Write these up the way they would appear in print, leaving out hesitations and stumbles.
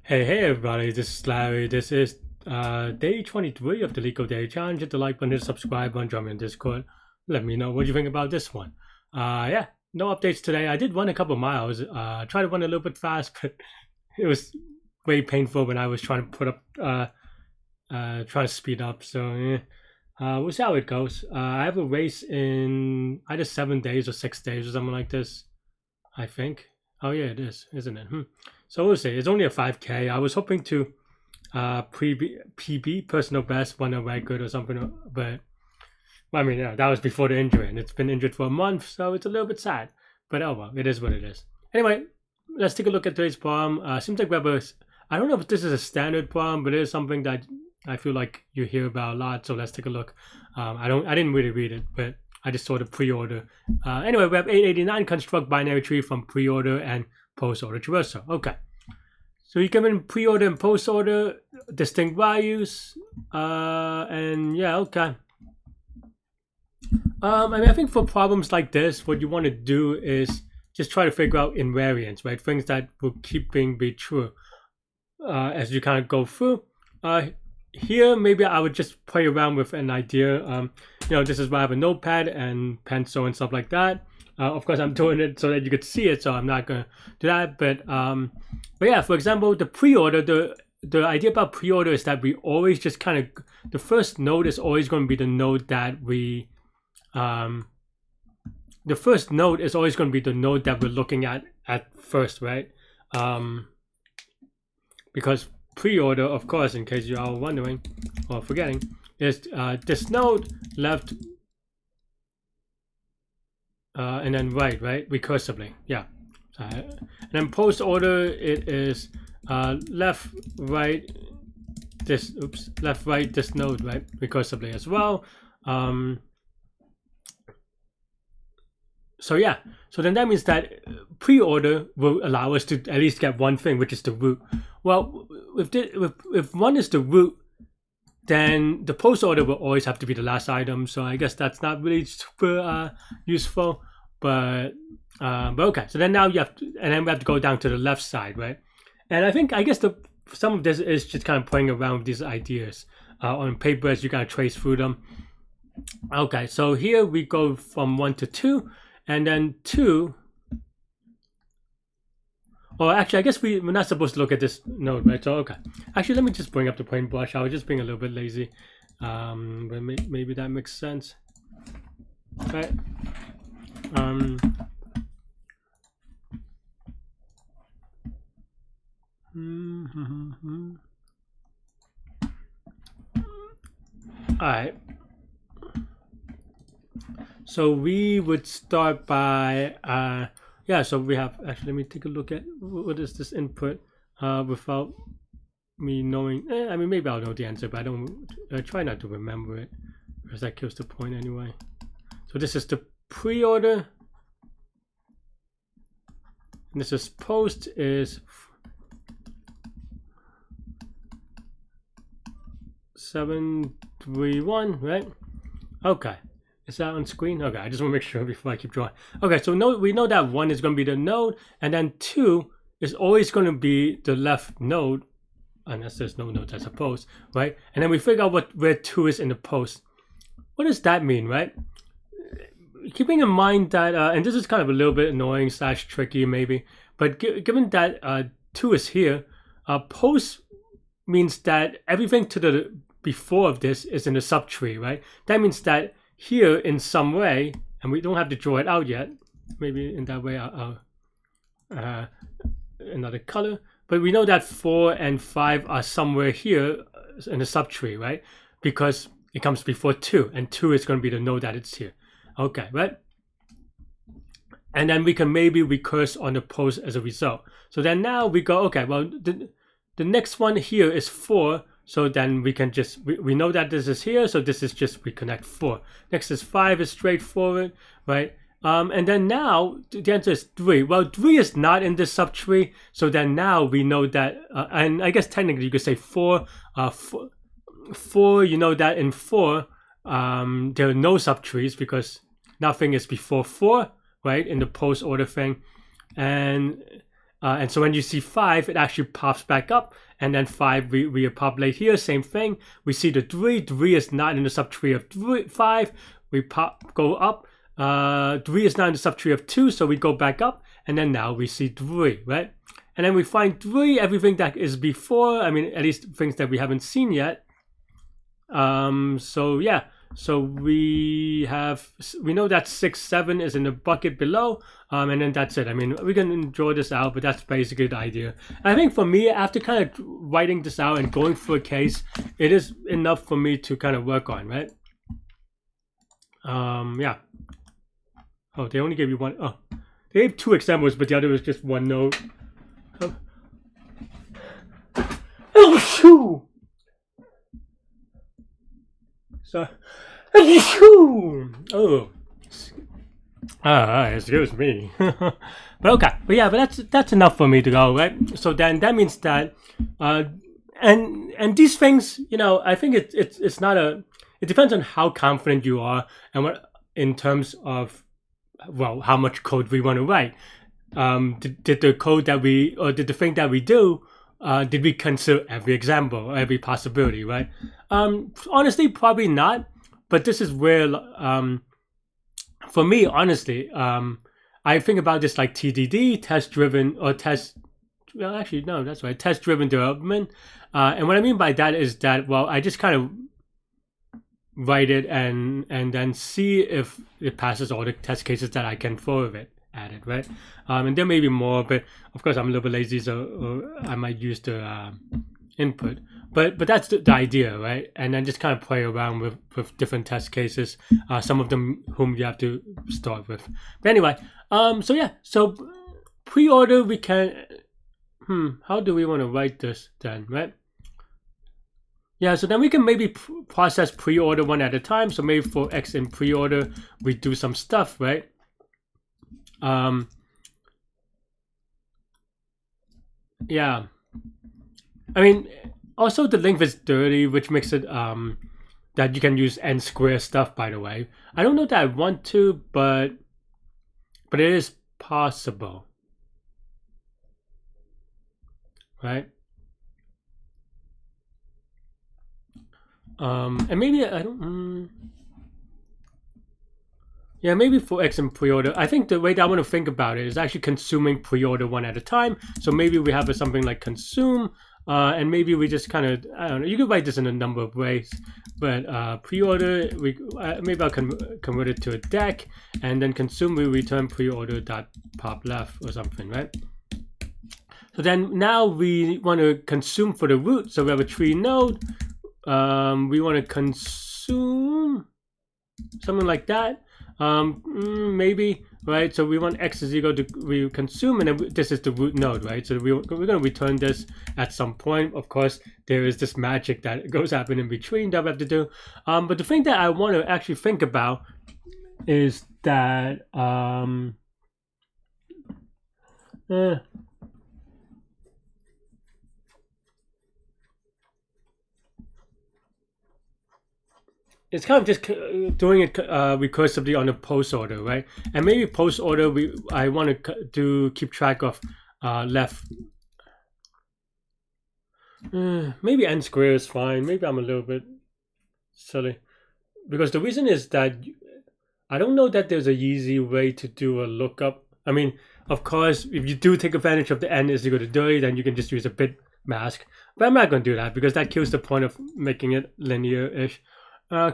Hey everybody, this is Larry. This is day 23 of the Leetcode Daily Challenge. Hit the like button, hit the subscribe button, join me on Discord. Let me know what you think about this one. Yeah, no updates today. I did run a couple miles. Tried to run a little bit fast, but it was way painful when I was trying to put up, trying to speed up. So yeah, we'll see how it goes. I have a race in either 7 days or 6 days or something like this, I think. Oh yeah, it is, isn't it? So we'll see. It's only a 5K. I was hoping to PB personal best run a record or something, but I mean, yeah, that was before the injury, and it's been injured for a month, so it's a little bit sad. But oh well, it is what it is. Anyway, let's take a look at today's problem. Seems like we have a. I don't know if this is a standard problem, but it is something that I feel like you hear about a lot. So let's take a look. I didn't really read it, but I just saw the pre-order. Anyway, we have 889 construct binary tree from pre-order and post-order traversal. Okay. So you come in pre-order and post-order, distinct values, and yeah, okay. I mean, I think for problems like this, what you want to do is just try to figure out invariants, right? Things that will keep being be true as you kind of go through. Here, maybe I would just play around with an idea. This is why I have a notepad and pencil and stuff like that. Of course, I'm doing it so that you could see it, so I'm not gonna do that. But yeah, for example, the pre-order, the idea about pre-order is that we always just kind of the first node is always going to be the node that we the first node is always going to be the node that we're looking at first, right? Because pre-order, of course, in case you are wondering or forgetting, is this node left and then right recursively, yeah. And then post order, it is left right this node, right, recursively as well. So yeah, so then that means that pre-order will allow us to at least get one thing, which is the root. Well, if one is the root, then the post order will always have to be the last item. So I guess that's not really super useful, but okay. So then now you have to, and then we have to go down to the left side, right? And I guess some of this is just kind of playing around with these ideas on paper as you kind of trace through them. Okay, so here we go from 1 to 2, and then 2. Or actually, I guess we're not supposed to look at this node, right? So, okay. Actually, let me just bring up the paintbrush. I was just being a little bit lazy. But maybe that makes sense. Right. Alright. So we would start by yeah, so we have, actually, let me take a look at what is this input without me knowing. I mean, maybe I'll know the answer, but I try not to remember it because that kills the point anyway. So this is the pre-order. And this is post is 731, right? Okay. Is that on screen? Okay, I just want to make sure before I keep drawing. Okay, so we know that 1 is going to be the node, and then 2 is always going to be the left node, unless there's no nodes, I suppose, right? And then we figure out where 2 is in the post. What does that mean, right? Keeping in mind that, and this is kind of a little bit annoying / tricky maybe, but given that 2 is here, post means that everything to the before of this is in the subtree, right? That means that here in some way, and we don't have to draw it out yet, maybe in that way I'll another color, but we know that 4 and 5 are somewhere here in the subtree, right? Because it comes before 2, and 2 is going to be the node that it's here. Okay, right? And then we can maybe recurse on the post as a result. So then now we go, okay, well, the next one here is 4, so then we can just, we know that this is here, so this is just, we connect 4. Next is 5, is straightforward, right? And then now, the answer is 3. Well, 3 is not in this subtree, so then now we know that, and I guess technically you could say 4, 4, you know that in 4, there are no subtrees because nothing is before 4, right, in the post order thing. And And so when you see 5, it actually pops back up, and then 5 we populate here. Same thing. We see the 3. 3 is not in the subtree of 5. We go up. 3 is not in the subtree of 2, so we go back up, and then now we see 3, right? And then we find 3, everything that is before. I mean, at least things that we haven't seen yet. So yeah. So we know that 6, 7 is in the bucket below, and then that's it. I mean, we can draw this out, but that's basically the idea. I think for me, after kind of writing this out and going through a case, it is enough for me to kind of work on, right? Yeah. Oh, they only gave you one. Oh, they gave 2 examples, but the other was just 1 node. Oh, shoo! So, oh, excuse me. But okay, but yeah, but that's enough for me to go, right? So then that means that, and these things, you know, I think it's not a. It depends on how confident you are and what in terms of, well, how much code we want to write. Did the code that we or did the thing that we do. Did we consider every example or every possibility, right? Honestly, probably not. But this is where, for me, honestly, I think about this like TDD, test-driven, or test. Well, actually, no, that's right, test-driven development. And what I mean by that is that, well, I just kind of write it and then see if it passes all the test cases that I can throw of it. At it, right? And there may be more, but of course I'm a little bit lazy, so I might use the input. But that's the idea, right? And then just kind of play around with different test cases. Some of them whom you have to start with. But anyway, so yeah, so preorder we can. How do we want to write this then, right? Yeah, so then we can maybe process preorder one at a time. So maybe for X in preorder we do some stuff, right? Yeah, I mean, also the length is 30, which makes it that you can use n square stuff, by the way. I don't know that I want to, but it is possible, right? And maybe I don't. Yeah, maybe for X and preorder. I think the way that I want to think about it is actually consuming preorder one at a time. So maybe we have something like consume, and maybe we just kind of, I don't know, you can write this in a number of ways, but preorder, maybe I'll convert it to a deck, and then consume we return preorder dot pop left or something, right? So then now we want to consume for the root. So we have a tree node. We want to consume something like that. Maybe, right? So we want X is equal to, we consume, and then this is the root node, right? So we're going to return this at some point. Of course, there is this magic that goes happen in between that we have to do. But the thing that I want to actually think about is that, it's kind of just doing it recursively on the post order, right? And maybe post order, I want to keep track of left. Maybe n square is fine. Maybe I'm a little bit silly, because the reason is that I don't know that there's a easy way to do a lookup. I mean, of course, if you do take advantage of the n is equal to 30, then you can just use a bit mask. But I'm not going to do that because that kills the point of making it linear-ish.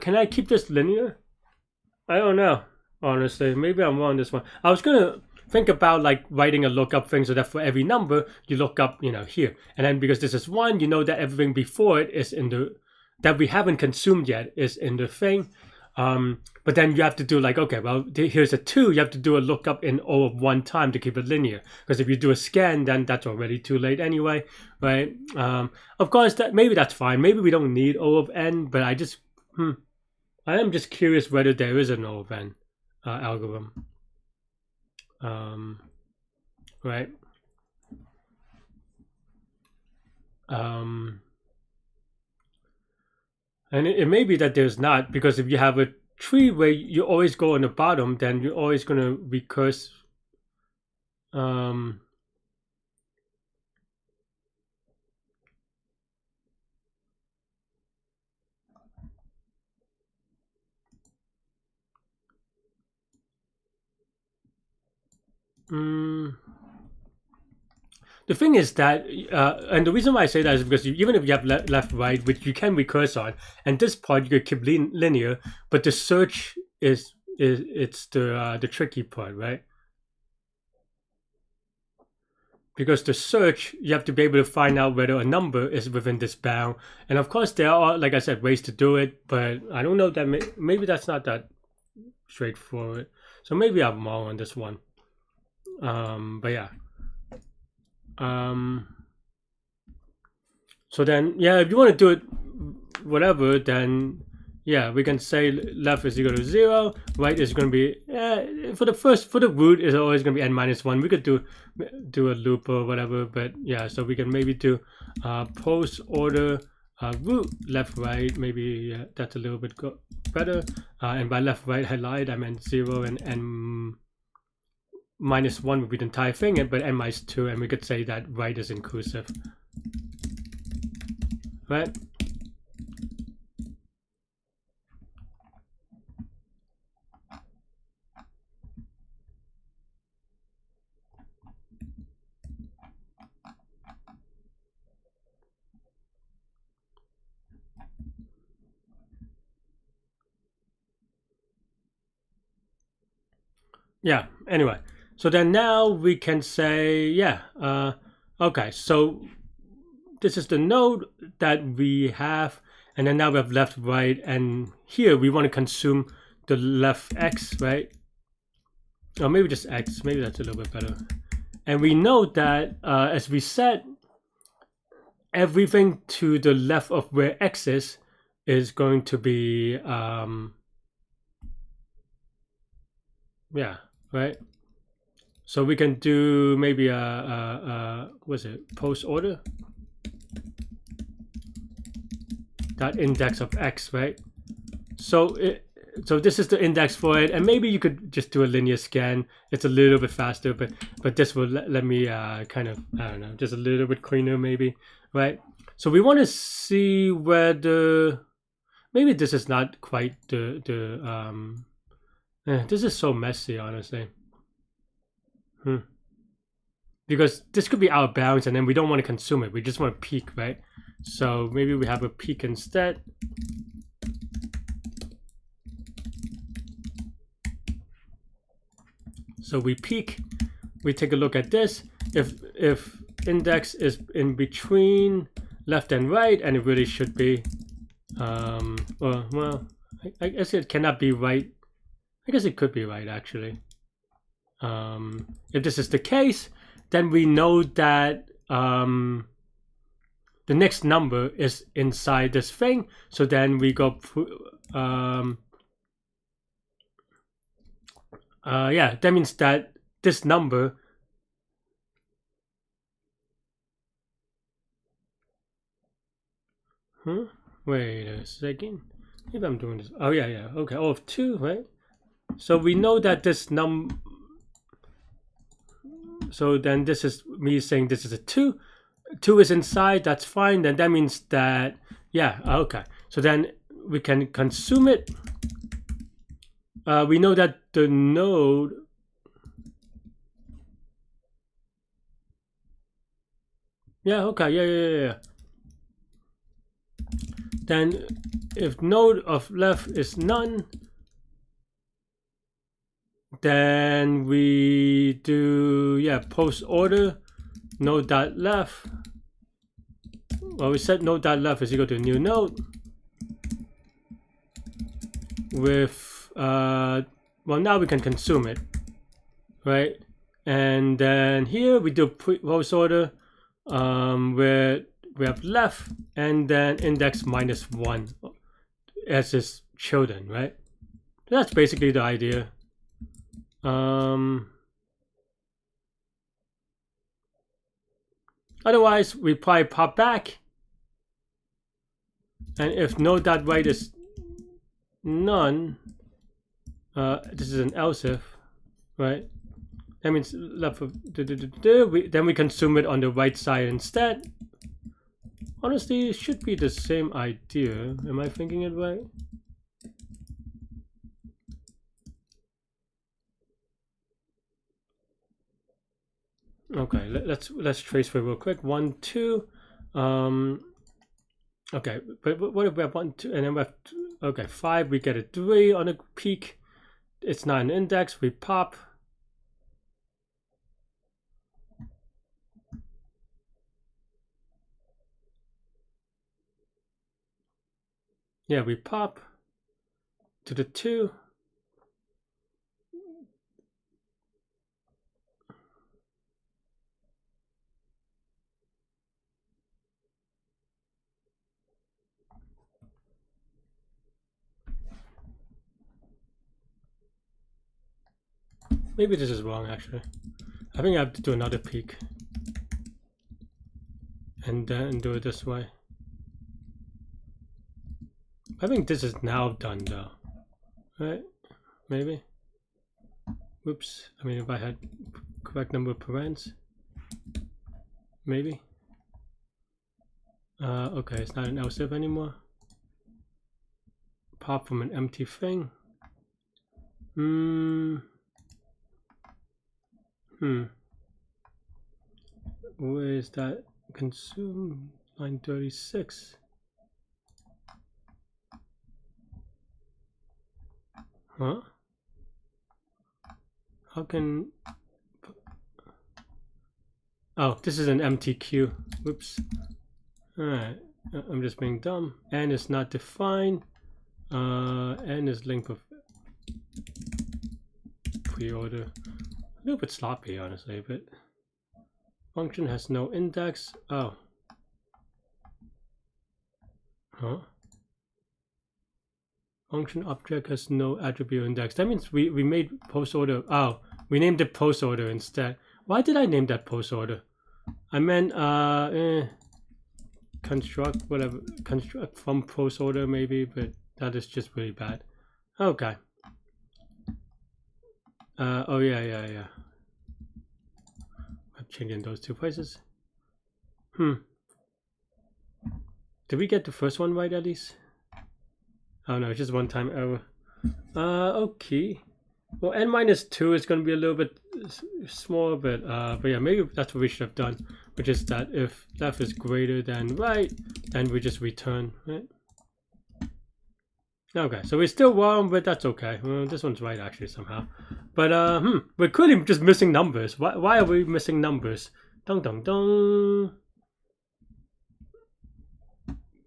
Can I keep this linear? I don't know, honestly. Maybe I'm wrong on this one. I was going to think about like writing a lookup thing so that for every number, you look up, you know, here. And then because this is 1, you know that everything before it is in the, that we haven't consumed yet is in the thing. But then you have to do like, okay, well, here's a 2. You have to do a lookup in O of 1 time to keep it linear. Because if you do a scan, then that's already too late anyway, right? Of course, that maybe that's fine. Maybe we don't need O of n, but I just... I am just curious whether there is an O of n algorithm. Right? And it may be that there's not, because if you have a tree where you always go on the bottom, then you're always going to recurse. The thing is that, and the reason why I say that is because even if you have left, right, which you can recurse on, and this part you could keep linear, but the search is it's the tricky part, right? Because the search, you have to be able to find out whether a number is within this bound, and of course there are, like I said, ways to do it, but I don't know that maybe that's not that straightforward. So maybe I'm wrong on this one. But yeah. So then, yeah, if you want to do it whatever, then yeah, we can say left is equal to 0, right is going to be for the root is always going to be n-1. We could do a loop or whatever, but yeah, so we can maybe do post order root left right. Maybe that's a little bit better. And by left right, I lied. I meant 0 and n-1 would be the entire thing, but n-2, and we could say that right is inclusive, right? Yeah, anyway, so then now we can say, yeah, okay, so this is the node that we have, and then now we have left, right, and here we want to consume the left x, right? Or maybe just x, maybe that's a little bit better. And we know that as we said, everything to the left of where x is going to be, yeah, right? So we can do maybe what's it, post order that index of x, right? So this is the index for it, and maybe you could just do a linear scan. It's a little bit faster, but this will let me kind of, I don't know, just a little bit cleaner maybe, right? So we want to see whether maybe this is not quite this is so messy, honestly. Because this could be out of bounds, and then we don't want to consume it. We just want to peek, right? So maybe we have a peek instead. So we peek, we take a look at this. If index is in between left and right, and it really should be, well, I guess it cannot be right. I guess it could be right, actually. If this is the case, then we know that the next number is inside this thing. So then we go, yeah, that means that this number wait a second. Maybe I'm doing this. Oh yeah, okay. Oh, of 2, right? So we know that this so then this is me saying this is a 2. 2 is inside, that's fine. Then that means that, yeah, okay. So then we can consume it. We know that the node, yeah, okay, yeah. Then if node of left is none, then we do, yeah, post order node dot left. Well, we said node dot left is equal to new node with well, now we can consume it, right? And then here we do post order where we have left and then index -1 as its children, right? That's basically the idea. Otherwise, we probably pop back, and if node.right is none, this is an else if, right? That means left of then we consume it on the right side instead. Honestly, it should be the same idea. Am I thinking it right? Okay, let's trace for real quick. 1, 2. Okay, but what if we have 1, 2, and then we have okay 5? We get a 3 on a peak. It's not an index. We pop. Yeah, we pop to the 2. Maybe this is wrong actually. I think I have to do another peak and then do it this way. I think this is now done though, right? Maybe. Whoops. I mean, if I had correct number of parents, maybe. Okay, it's not an else if anymore. Pop from an empty thing. Where is that? Consume line 36. Huh? How can... Oh, this is an empty queue. Whoops. Alright, I'm just being dumb. N is not defined. N is length of preorder. A little bit sloppy, honestly, but function has no index. Oh. Huh? Function object has no attribute index. That means we made post order. Oh, we named it post order instead. Why did I name that post order? I meant construct whatever, construct from post order maybe, but that is just really bad. Okay. Oh yeah. I'm changing those 2 places. Did we get the first one right at least? Oh no, it's just one-time error. Okay. Well, n-2 is going to be a little bit small, but yeah, maybe that's what we should have done, which is that if left is greater than right, then we just return, right? Okay, so we're still wrong, but that's okay. Well, this one's right actually somehow. But we're clearly just missing numbers. Why are we missing numbers? Dong dong dong.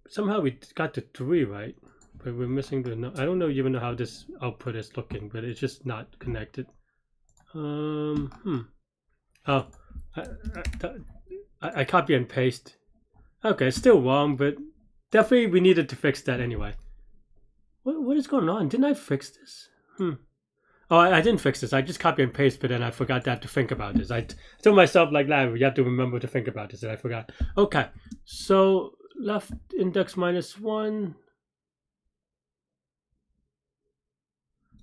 Somehow we got the 3 right, but we're missing the I don't even know how this output is looking, but it's just not connected. Oh, I copy and paste. Okay, it's still wrong, but definitely we needed to fix that anyway. What is going on? Didn't I fix this? Oh, I didn't fix this. I just copy and paste, but then I forgot to think about this. I told myself, like, you have to remember to think about this, and I forgot. Okay, so left index -1.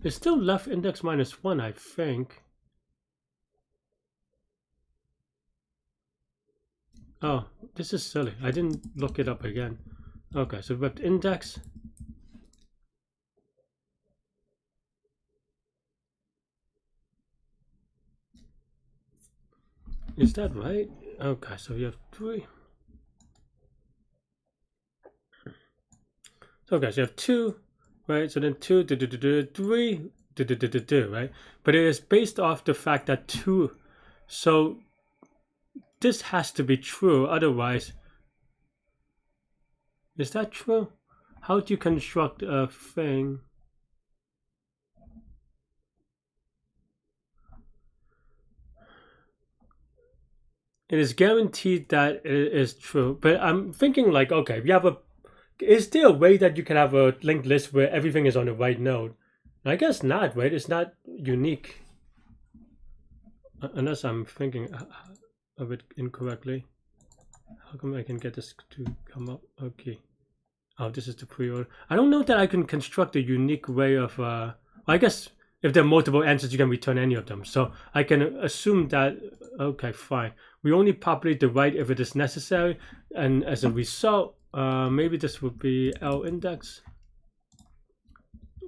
It's still left index -1, I think. Oh, this is silly. I didn't look it up again. Okay, so left index. Is that right? Okay, so you have 3. Okay, so you have 2, right? So then 2, 3, right? But it is based off the fact that 2. So this has to be true, otherwise. Is that true? How do you construct a thing? It is guaranteed that it is true, but I'm thinking like, okay, we have is there a way that you can have a linked list where everything is on the right node? I guess not, right? It's not unique. Unless I'm thinking of it incorrectly. How come I can get this to come up? Okay. Oh, this is the preorder. I don't know that I can construct a unique way of, I guess if there are multiple answers, you can return any of them. So I can assume that, okay, fine. We only populate the right if it is necessary. And as a result, maybe this would be L index.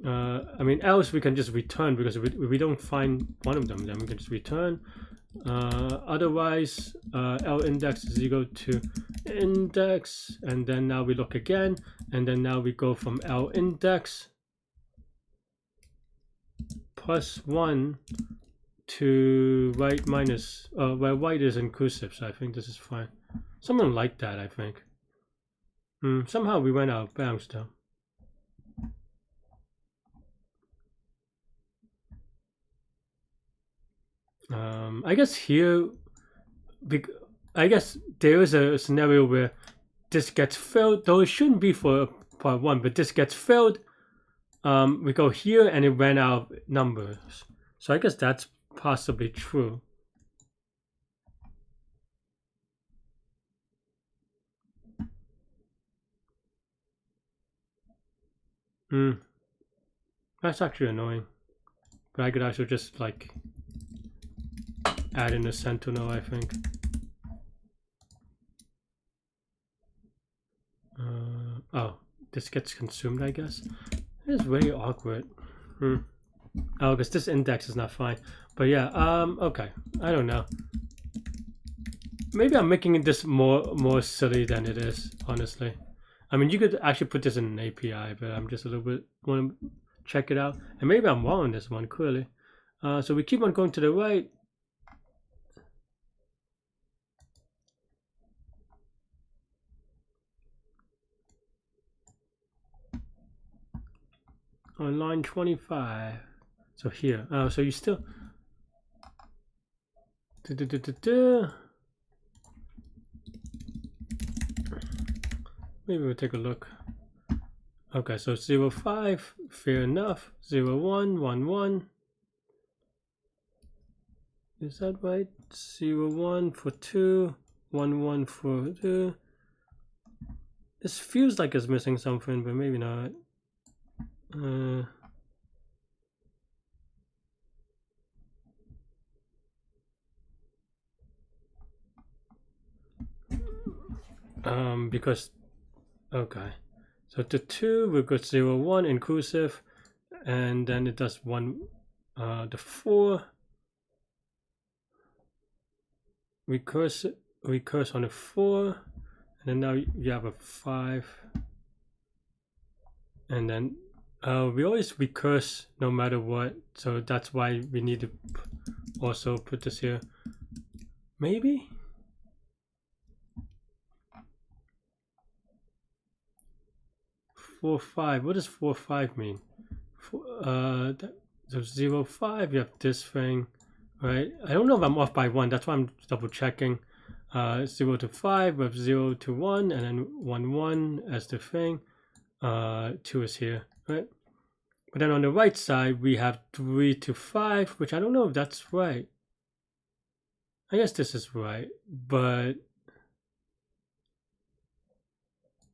I mean, else we can just return because we don't find one of them, then we can just return. Otherwise, L index is equal to index, and then now we look again, and then now we go from L index +1 to right minus, where white is inclusive, so I think this is fine. Something like that, I think. Somehow we went out of bounds though. I guess here, I guess there is a scenario where this gets filled, though it shouldn't be for part 1, but this gets filled. We go here and it ran out of numbers. So I guess that's possibly true. That's actually annoying. But I could actually just like add in a sentinel, I think. Oh, this gets consumed, I guess. It's very awkward. Oh, because this index is not fine. But yeah, okay. I don't know. Maybe I'm making this more silly than it is, honestly. I mean, you could actually put this in an API, but I'm just a little bit want to check it out. And maybe I'm wrong on this one, clearly. So we keep on going to the right. On line 25. So here. So you still. Maybe we'll take a look. Okay, so 0, 5, fair enough. 0, 1, 1, 1. Is that right? 0, 1 for 2, 1, 1 for 2. This feels like it's missing something, but maybe not. Because, okay. So the 2, we've got 0, 1 inclusive, and then it does 1, the 4. Recurse on a 4, and then now you have a 5. And then we always recurse no matter what, so that's why we need to also put this here. Maybe? Four, 5. What does 4, 5 mean? So 0, 5, you have this thing, right? I don't know if I'm off by 1, that's why I'm double checking. 0 to 5, we have 0 to 1, and then 1, 1 as the thing. 2 is here, right? But then on the right side, we have 3 to 5, which I don't know if that's right. I guess this is right, but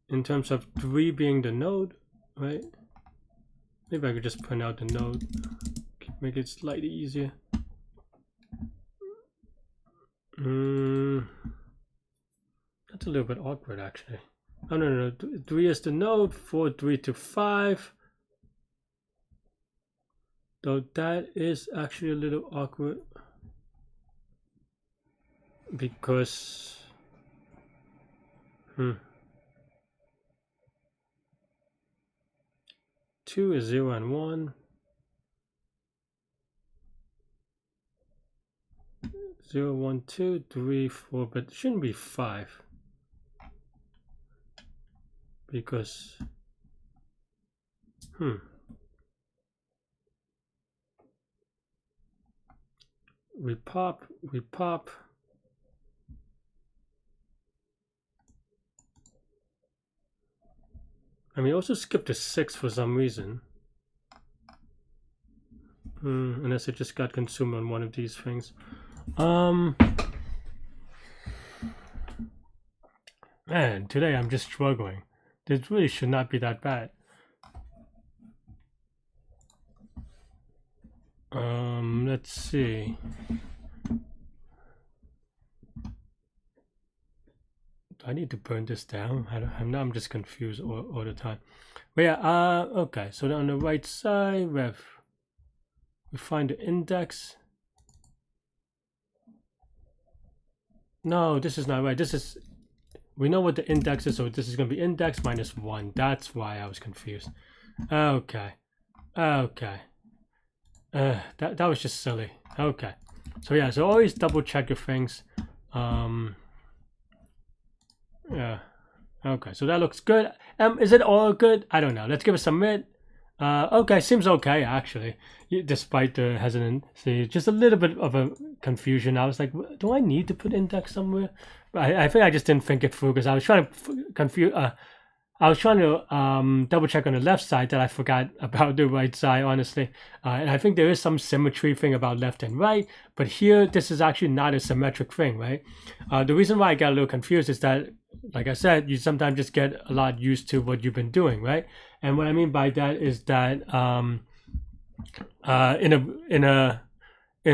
in terms of 3 being the node, right? Maybe I could just print out the node, make it slightly easier. That's a little bit awkward, actually. Oh, no. 3 is the node, 4, 3 to 5. Though that is actually a little awkward. Because... 2 is 0 and 1. 0, 1, 2, 3, 4, but it shouldn't be 5. Because... We pop. And we also skipped a 6 for some reason. Unless it just got consumed on one of these things. Man, today I'm just struggling. This really should not be that bad. Let's see. I need to burn this down. I'm just confused all the time. But yeah, okay. So on the right side, we find the index. No, this is not right. We know what the index is, so this is going to be index minus 1. That's why I was confused. Okay. Okay. That was just silly. Okay. So yeah, so always double check your things. Yeah. Okay, so that looks good. Is it all good? I don't know. Let's give it a submit. Okay, seems okay actually, despite the hesitancy. Just a little bit of a confusion. I was like, do I need to put index somewhere? But I think I just didn't think it through because I was trying to double check on the left side that I forgot about the right side, honestly. And I think there is some symmetry thing about left and right, but here this is actually not a symmetric thing, right? The reason why I got a little confused is that, like I said, you sometimes just get a lot used to what you've been doing, right? And what I mean by that is that in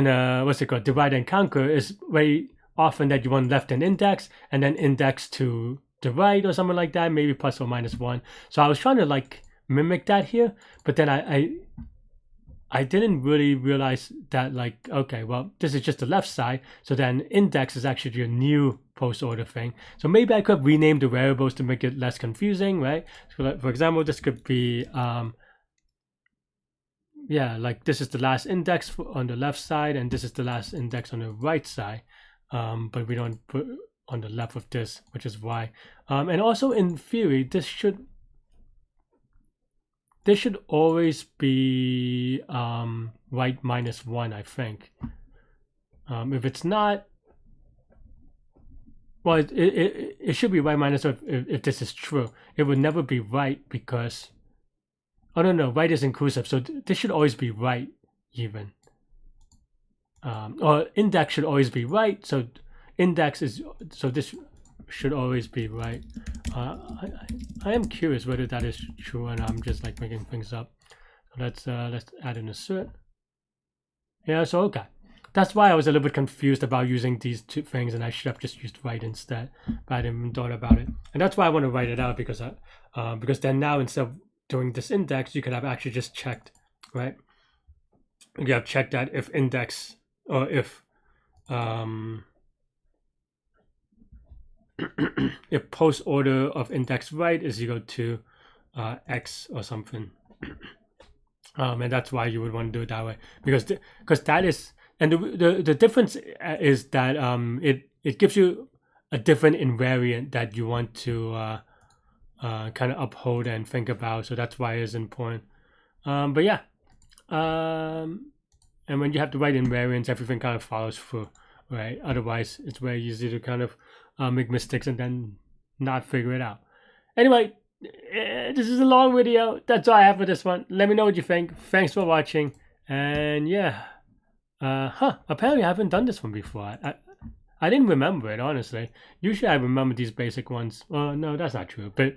a what's it called, divide and conquer, is very often that you want left and index and then index to the right or something like that, maybe plus or minus 1. So I was trying to like mimic that here, but then I didn't really realize that, like, okay, well, this is just the left side, so then index is actually your new post order thing. So maybe I could rename the variables to make it less confusing, right? So like, for example, this could be yeah, like this is the last index on the left side and this is the last index on the right side, but we don't put on the left of this, which is why. And also in theory, this should always be right minus 1, I think. If it's not, well, it should be right minus 1 if this is true. It would never be right because, oh no, right is inclusive, so this should always be right even. Or index should always be right, so index is, so this should always be right. I am curious whether that is true and I'm just like making things up. So let's add an assert. Yeah, so okay. That's why I was a little bit confused about using these two things, and I should have just used right instead, but I didn't even thought about it. And that's why I want to write it out, because then now instead of doing this index, you could have actually just checked, right? You have checked that if index, or if if post order of index right is equal to x or something. And that's why you would want to do it that way, because that is, and the difference is that it gives you a different invariant that you want to kind of uphold and think about. So that's why it's important. But yeah, and when you have the right invariants, everything kind of follows through, right? Otherwise, it's very easy to kind of make mistakes and then not figure it out. Anyway, this is a long video. That's all I have for this one. Let me know what you think. Thanks for watching. And yeah, apparently I haven't done this one before. I didn't remember it, honestly. Usually I remember these basic ones. Well, no, that's not true. But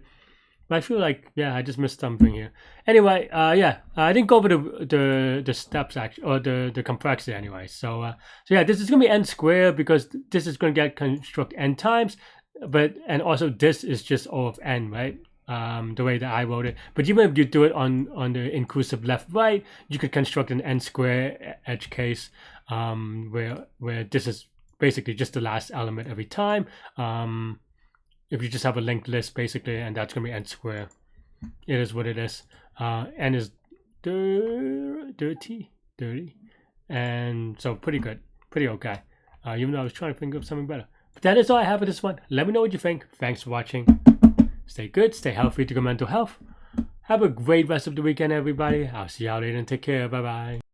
I feel like, yeah, I just missed something here. Anyway, yeah, I didn't go over the steps actually, or the complexity anyway. So yeah, this is gonna be n squared because this is gonna get construct n times, and also this is just O of n, right? The way that I wrote it. But even if you do it on the inclusive left right, you could construct an n square edge case, where this is basically just the last element every time. If you just have a linked list basically, and that's gonna be n squared. It is what it is. N is 30, and so pretty good, pretty okay. Even though I was trying to think of something better. But that is all I have for this one. Let me know what you think. Thanks for watching. Stay good, stay healthy to good mental health. Have a great rest of the weekend, everybody. I'll see y'all later and take care. Bye bye.